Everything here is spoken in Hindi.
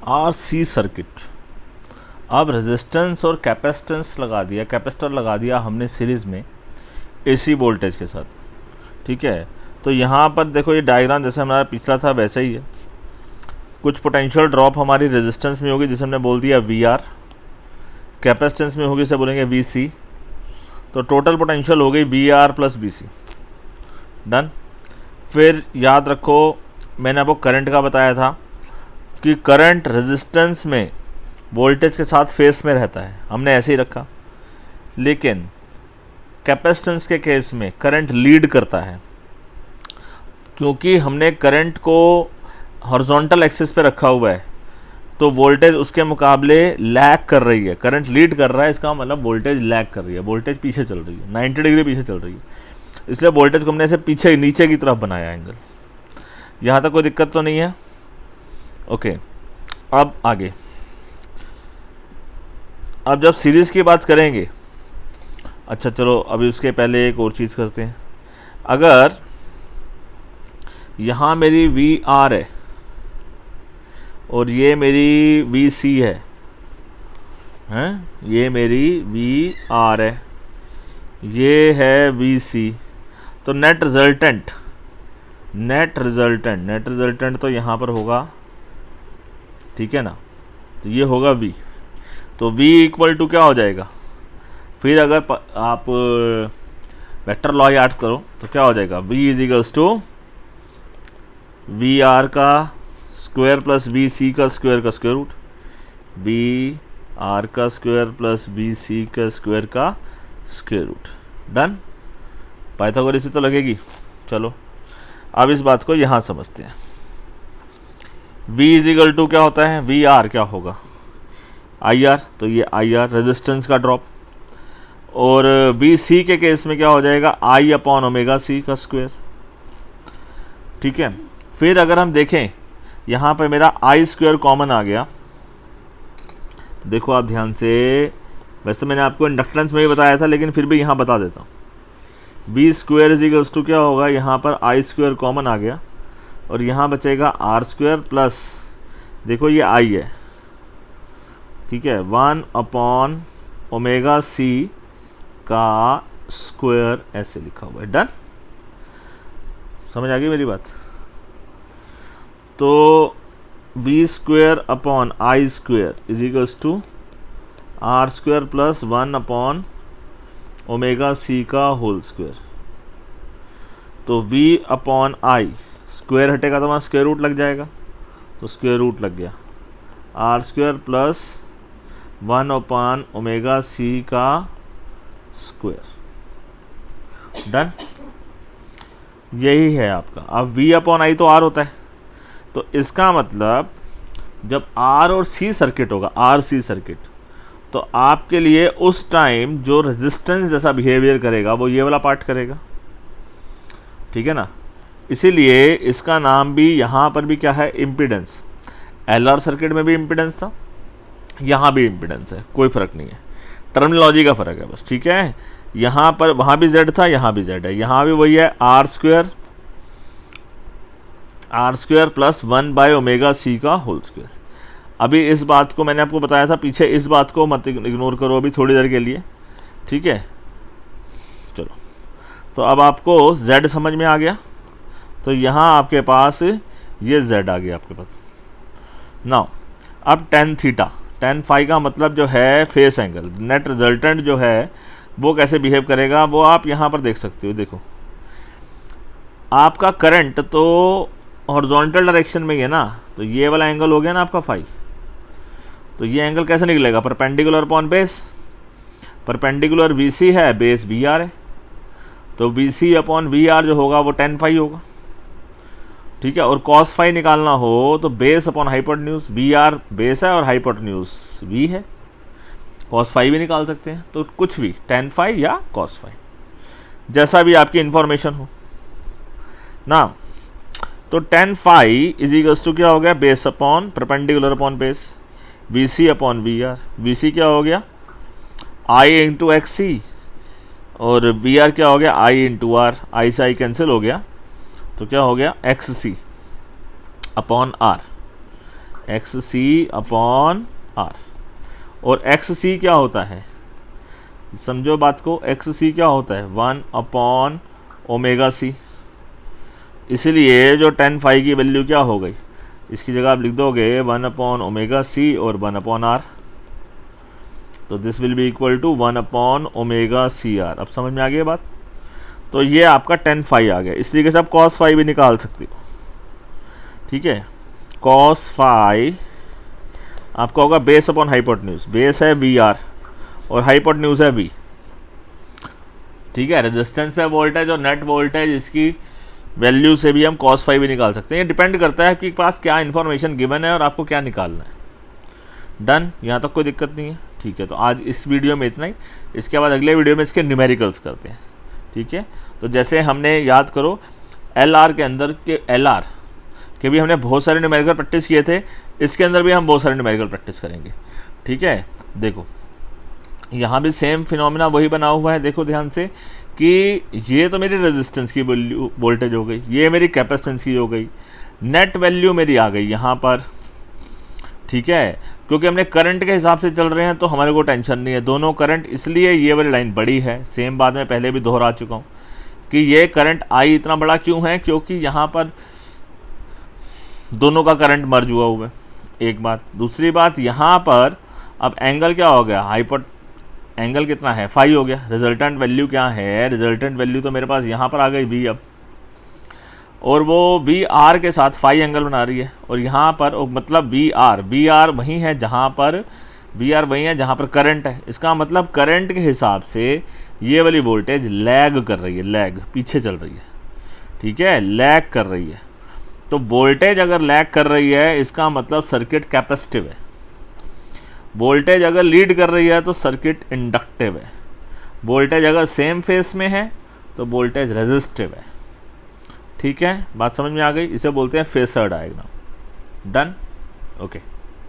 Are C circuit. अब रेजिस्टेंस और कैपेसिटेंस लगा दिया, कैपेसिटर लगा दिया हमने सीरीज़ में एसी वोल्टेज के साथ, ठीक है। तो यहाँ पर देखो ये डायग्राम जैसे हमारा पिछला था वैसे ही है। कुछ पोटेंशियल ड्रॉप हमारी रेजिस्टेंस में होगी जिसे हमने बोल दिया वी आर, कैपेसिटेंस में होगी इसे बोलेंगे वी सी। तो टोटल पोटेंशियल हो गई V R plus V C. Done. फिर याद रखो मैंने आपको करंट का बताया था कि करंट रेजिस्टेंस में वोल्टेज के साथ फेस में रहता है, हमने ऐसे ही रखा। लेकिन कैपेसिटेंस के केस में करंट लीड करता है, क्योंकि हमने करंट को हॉरिजॉन्टल एक्सिस पे रखा हुआ है, तो वोल्टेज उसके मुकाबले लैग कर रही है। करंट लीड कर रहा है, इसका मतलब वोल्टेज लैग कर रही है, वोल्टेज पीछे चल रही है, 90 डिग्री पीछे चल रही है। इसलिए वोल्टेज को हमने ऐसे पीछे नीचे की तरफ बनाया एंगल। यहाँ तक कोई दिक्कत तो नहीं है? ओके। अब आगे, अब जब सीरीज़ की बात करेंगे, अच्छा चलो अभी उसके पहले एक और चीज़ करते हैं। अगर यहाँ मेरी वी आर है और ये मेरी वी सी है, हैं, ये मेरी वी आर है, ये है वी सी, तो नेट रिजल्टेंट तो यहाँ पर होगा, ठीक है ना। तो ये होगा V, तो V इक्वल टू क्या हो जाएगा? फिर अगर आप वेक्टर लॉ याद करो तो क्या हो जाएगा? V is equals to V R का स्क्वायर प्लस वी सी का स्क्वायर रूट, वी आर का स्क्वायर प्लस वी सी का स्क्वायर रूट। डन। पाइथागोरस से तो लगेगी। चलो अब इस बात को यहाँ समझते हैं। V इज इक्वल टू क्या होता है? वी आर क्या होगा? आई आर, तो ये आई आर रेजिस्टेंस का ड्रॉप, और वी सी के केस में क्या हो जाएगा? आई अपॉन ओमेगा सी का स्क्वायर, ठीक है। फिर अगर हम देखें यहाँ पर मेरा आई स्क्वायर कॉमन आ गया, देखो आप ध्यान से, वैसे तो मैंने आपको इंडक्टेंस में ही बताया था लेकिन फिर भी यहाँ बता देता हूँ। V square is equals to क्या होगा? यहाँ पर आई स्क्वायर कॉमन आ गया और यहाँ बचेगा आर स्क्वायर प्लस, देखो ये आई है, ठीक है, 1 अपॉन ओमेगा सी का स्क्वायर, ऐसे लिखा हुआ है। डन। समझ आ गई मेरी बात? तो V square upon I square is equals to R square plus 1 upon omega C का होल स्क्वायर। तो v अपॉन आई, स्क्वायर हटेगा तो वहाँ स्क्वायर रूट लग जाएगा, तो स्क्वायर रूट लग गया, R square plus 1 upon omega C का स्क्वायर। डन। यही है आपका। अब v अपॉन आई तो r होता है, तो इसका मतलब जब R और C सर्किट होगा, RC सर्किट, तो आपके लिए उस टाइम जो रेजिस्टेंस जैसा बिहेवियर करेगा वो ये वाला पार्ट करेगा, ठीक है ना। इसीलिए इसका नाम भी यहाँ पर भी क्या है? इम्पीडेंस। LR सर्किट में भी इम्पीडेंस था, यहाँ भी इम्पीडेंस है, कोई फ़र्क नहीं है, टर्मिनोलॉजी का फ़र्क है बस, ठीक है। यहाँ पर वहाँ भी Z था, यहाँ भी Z है, यहाँ भी वही है, R square plus 1 by omega C का होल स्क्वायर। अभी इस बात को मैंने आपको बताया था पीछे, इस बात को मत इग्नोर करो अभी थोड़ी देर के लिए, ठीक है। चलो, तो अब आपको Z समझ में आ गया, तो यहाँ आपके पास ये Z आ गया आपके पास। नाउ अब टेन थीटा, टेन फाई का मतलब जो है फेस एंगल, नेट रिजल्टेंट जो है वो कैसे बिहेव करेगा वो आप यहाँ पर देख सकते हो। देखो आपका करंट तो हॉरिजॉन्टल डायरेक्शन में ही है ना, तो ये वाला एंगल हो गया ना आपका फाई, तो ये एंगल कैसे निकलेगा? Perpendicular upon base, perpendicular V C है, बेस वी आर है, तो V C upon V R जो होगा वो टेन फाई होगा, ठीक है। और कॉस फाई निकालना हो तो base upon hypotenuse, V R base है और हाइपोटेन्यूज वी है, कॉस फाई भी निकाल सकते हैं, तो कुछ भी टेन फाई या कॉस फाई, जैसा भी आपकी इंफॉर्मेशन हो ना। तो tan phi is equals to क्या हो गया? Base upon perpendicular upon base, V C upon V R. V C क्या हो गया? आई इंटू एक्स सी, और वी आर क्या हो गया? आई इंटू आर, आई से आई कैंसिल हो गया, तो क्या हो गया? X C upon R, X C upon R. और एक्स सी क्या होता है, समझो बात को, एक्स सी क्या होता है 1 अपॉन ओमेगा सी। इसलिए जो tan फाई की वैल्यू क्या हो गई, इसकी जगह आप लिख दोगे 1 अपॉन ओमेगा सी और 1 अपॉन आर। तो this will be equal to 1 upon omega C R. अब समझ में आ गई बात। तो ये आपका tan फाई आ गया। इस तरीके से आप cos फाई भी निकाल सकते हो, ठीक है। cos फाई आपका होगा बेस अपॉन हाइपोटेन्यूज। बेस है वी आर और हाइपोटेन्यूज है वी, ठीक है। रेजिस्टेंस पे वोल्टेज और नेट वोल्टेज, इसकी वैल्यू से भी हम cos फाई भी निकाल सकते हैं। ये डिपेंड करता है आपके पास क्या इन्फॉर्मेशन गिवन है और आपको क्या निकालना है। डन, यहाँ तक कोई दिक्कत नहीं है, ठीक है। तो आज इस वीडियो में इतना ही। इसके बाद अगले वीडियो में इसके न्यूमेरिकल्स करते हैं, ठीक है। तो जैसे हमने याद करो एल आर के अंदर के एल आर के भी हमने बहुत सारे न्यूमेरिकल प्रैक्टिस किए थे, इसके अंदर भी हम बहुत सारे न्यूमेरिकल प्रैक्टिस करेंगे, ठीक है। देखो यहाँ भी सेम फिनोमेना वही बना हुआ है। देखो ध्यान से कि ये तो मेरी रेजिस्टेंस की वैल्यू वोल्टेज हो गई, ये मेरी कैपेसिटेंस की हो गई, नेट वैल्यू मेरी आ गई यहाँ पर, ठीक है। क्योंकि हमने करंट के हिसाब से चल रहे हैं तो हमारे को टेंशन नहीं है, दोनों करंट, इसलिए ये वाली लाइन बड़ी है। सेम बात मैं पहले भी दोहरा चुका हूँ कि ये करंट आई इतना बड़ा क्यों है, क्योंकि यहाँ पर दोनों का करंट मर्ज हुआ हुआ है, एक बात। दूसरी बात यहाँ पर अब एंगल क्या हो गया, हाइपोट एंगल कितना है, फाई हो गया। रिजल्टेंट वैल्यू क्या है, रिजल्टेंट वैल्यू तो मेरे पास यहाँ पर आ गई वी अब, और वो वी आर के साथ फाई एंगल बना रही है। और यहाँ पर मतलब वी आर वहीं है जहाँ पर करंट है। इसका मतलब करंट के हिसाब से ये वाली वोल्टेज लैग कर रही है, लैग पीछे चल रही है, ठीक है, लैग कर रही है। तो वोल्टेज अगर लैग कर रही है इसका मतलब सर्किट कैपेसिटिव है। वोल्टेज अगर लीड कर रही है तो सर्किट इंडक्टिव है। वोल्टेज अगर सेम फेस में है तो वोल्टेज रेजिस्टिव है, ठीक है। बात समझ में आ गई। इसे बोलते हैं फेसर डायग्राम। Done, okay.